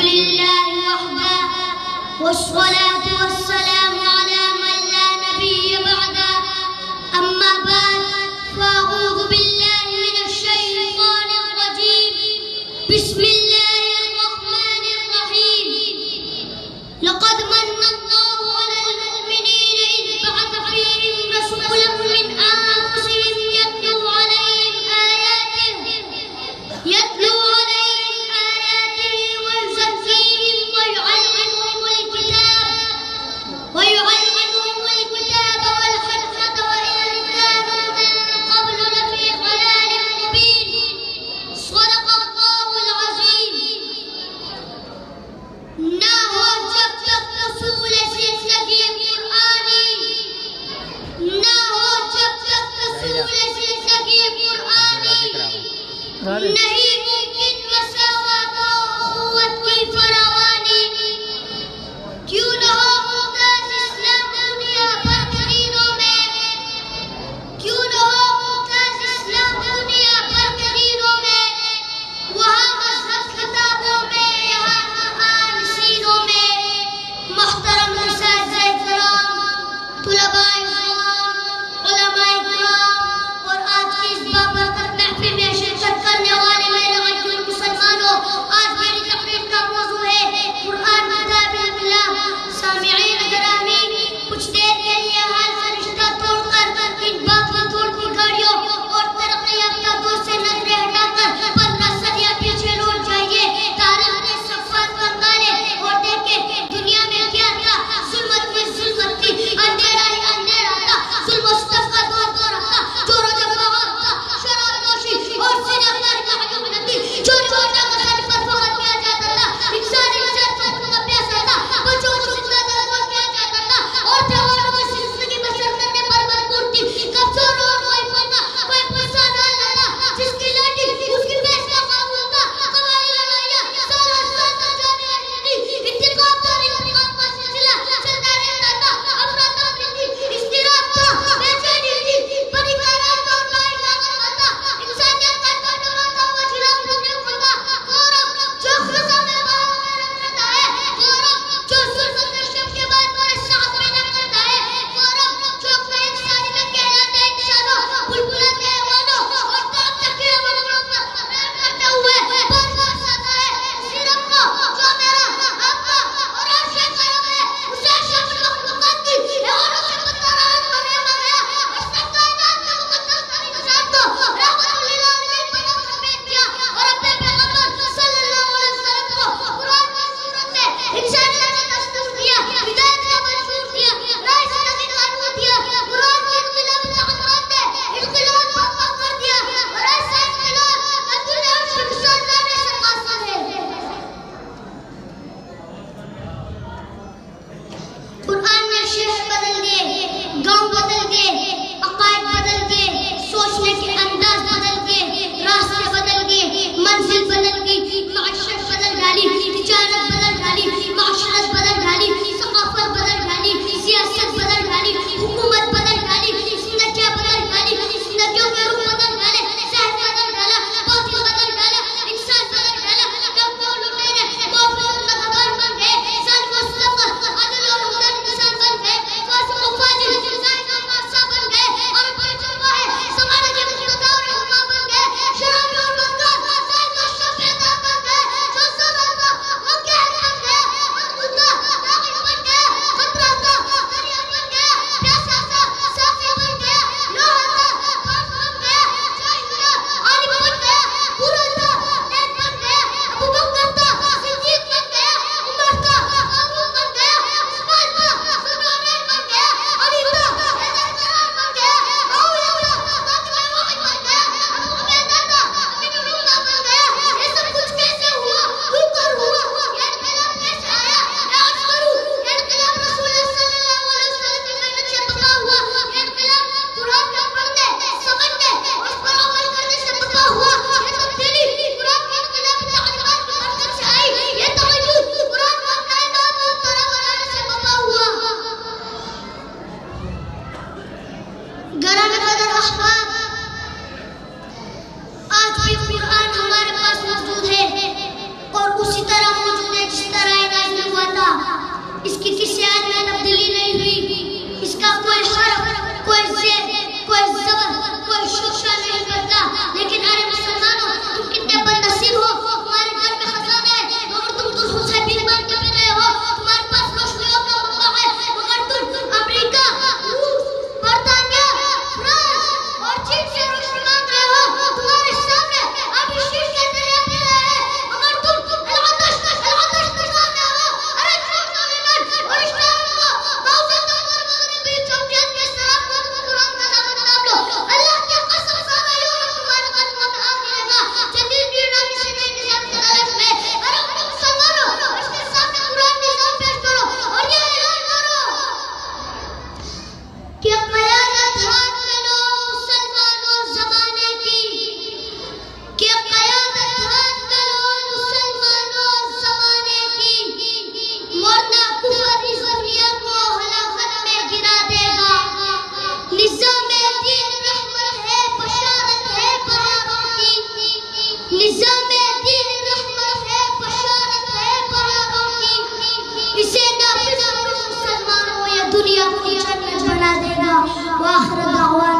لله وحده والصلاة والسلام على من لا نبي بعده أما بعد فأعوذ بالله من الشيطان الرجيم بسم الله الرحمن الرحيم لقد من الله على المؤمنين إذ بعث فيهم رسولا من أنفسهم يتلو عليهم آياته ويزكيهم ويعلمهم الكتاب والحكمة وإن كانوا من قبل لفي ضلال مبين صدق الله العظيم. نہ ہو جب تک رسول زندگی قرآنی، نہ ہو جب تک رسول زندگی قرآنی، نہیں ممکن مساوات و اخوت کی فراوانی. کیوں نہ ہو ممتاز اسلام دنیا بھر قرینوں میں، کیوں نہ ہو ممتاز اسلام دنیا بھر قرینوں میں، وہاں مذہب کتابوں میں، یہاں قرآن سینوں میں. محترم اساتذہ کرام، طلباء کرام، علماء کرام اور آج کی اس بابرکت محفل میں شرکت کرنے والے میرے غیر مسلمانوں، آج میری تقریر کا موضوع ہے قرآن کتاب اللہ. سامعین گرامی، کچھ دیر کے لیے حال فرشتہ توڑ کر ان باقی توڑتی گاڑیوں اور ترقی یافتہ دور سے نظریں ہٹا کر 15 صدیاں پیچھے لوٹ جائیے. تاریخ کے صفحات پر نگارے اور دیکھیں دنیا میں کیا تھا. ظلمت میں ظلمت تھی، اندھیرا ہی اندھیرا تھا، ظلم و ستم کا دور تھا، چور و جفاوت تھا، شراب نوشی اور سینہ کاری کا حکم تھی. چوری وارڈا مسائل پر فخر کیا جاتا تھا، انسانی عزت پر کا پیاسا تھا، بچوں کو زندہ دار کیا جاتا تھا اور جوانوں کی زندگی بسر کرنے پر مجبور تھی. کمزور اور کوئی پتا کوئی پیسہ نہ لگا، جس کی لاٹھی اس کی پیس کا قابل تھا. قبائلی لڑائیاں سالہ سال تک جانے والی تھی. انتقام پر انتقام کا سلسلہ چلتا رہتا تھا. افراتفری تھی، اضطراب تھا، بے چینی تھی، بڑی کائنات اور بڑی طاقت تھا. انسانیت کا ٹوٹا تھا وہ جرم روکنے کو تھا. غورب جو خزاں میں باہر رکھتا ہے، غورب جو ظلم و ستم کے بعد پورے ساتھ میں نہ کرتا ہے، غورب جو اپنے انسانی میں کہلاتے انسانوں، بلبلوں کے حیوانوں اور طرف تکیے مخلوق پر رحم کرتے ہوئے بار بار ساتا ہے. صرف وہ جو میرا آپ کا اور عرش کرم ہے، اسے شب مخلوقات کی حیوانوں سے متراحت بنایا گیا اور سب کائنات میں مقدس ترین ذات کو رحمت للعالمین بنا کر بھیج دیا. اور اپنے پیغمبر صلی اللہ علیہ وسلم کو قرآن کی صورت میں انسانیت کا دستور دیا، ہدایت کا منشور دیا، رائے زندگی کا نور دیا. قرآن کی انقلابی تعلیمات نے انقلاب برپا کر دیا اور ایسا انقلاب کہ دنیا اس کی مثال لانے سے قاصر ہے. قرآن نے شہر بدل دیے، گاؤں بدل دیے، عقائد بدل دیے، سوچنے کے انداز بدل دیے، راستے بدل دیے، منزل بدل گئی، معیشت بدل ڈالی، تجارت بدل ڈالی، معاشرت بدل ڈالی، ثقافت بدل ڈالی، سیاست بدل ڈالی، حکومت بدل ڈالی، زندگیاں بدل ڈالی، زندگیوں کے رخ بدل ڈالے، صحت بدل ڈالا، باطن بدل ڈالا، انسان بدل ڈالا. جب وہ لٹیرے غافل و نافرمان بن گئے، ظالم و ستمگر عادل اور مقتدر انسان بن گئے، فاسق و فاجر زاہد و بادشاہ بن گئے اور بے پرواہ زمانے کے مقتدر اور علماء بن گئے، شرابی اور بدکار ظالم و شرمندہ بن گئے. جو اس کی کسی آیت میں تبدیلی نہیں ہوئی، اس کا کوئی حرف، کوئی زیر، کوئی زبر، کوئی شوشہ نہیں کرتا. لیکن ارے مسلمانوں، تم کتنے بدنصیب ہو، تمہارے گھر میں خزانہ ہے مگر تم دلہن سے بین بان کے پہ گئے ہو. تمہارے پاس روشنیوں کا منبع ہے مگر تم امریکہ، روس، برطانیہ، فرانس اور چین سے روشنی مانگ رہے ہو. تمہارے سامنے ابھی شیش کے دریا پہ رہے ہیں مگر تم العطش نظام رہے ہو. ارے اور اسلام کو موضوع تمہارے مغربی چوکیات کے سلام کو قرآن کا نام لو. اللہ کی قسم صحابہ یورپ تمہارے قدموں میں آ گرے گا. جدید یونانی سے نئی نظام کے غلط میں. ارے مسلمانوں، اس کے سامنے قرآن نظام پیش کرو اور یہ اعلان کرو کہ قیادت ہاتھ میں لو مسلمانوں زمانے کی، کہ قیادت ہاتھ میں لو مسلمانوں زمانے کی، ورنہ کفر اس دنیا کو ہلاکت میں گرا دے گا. نظام دین رحمت ہے، بشارت ہے بہاروں کی. نظام دین رحمت ہے، بشارت ہے بہاروں کی. اسے نافذ کرو مسلمانوں، یہ دنیا کو جنت بنا دے گا. وآخر دعوانا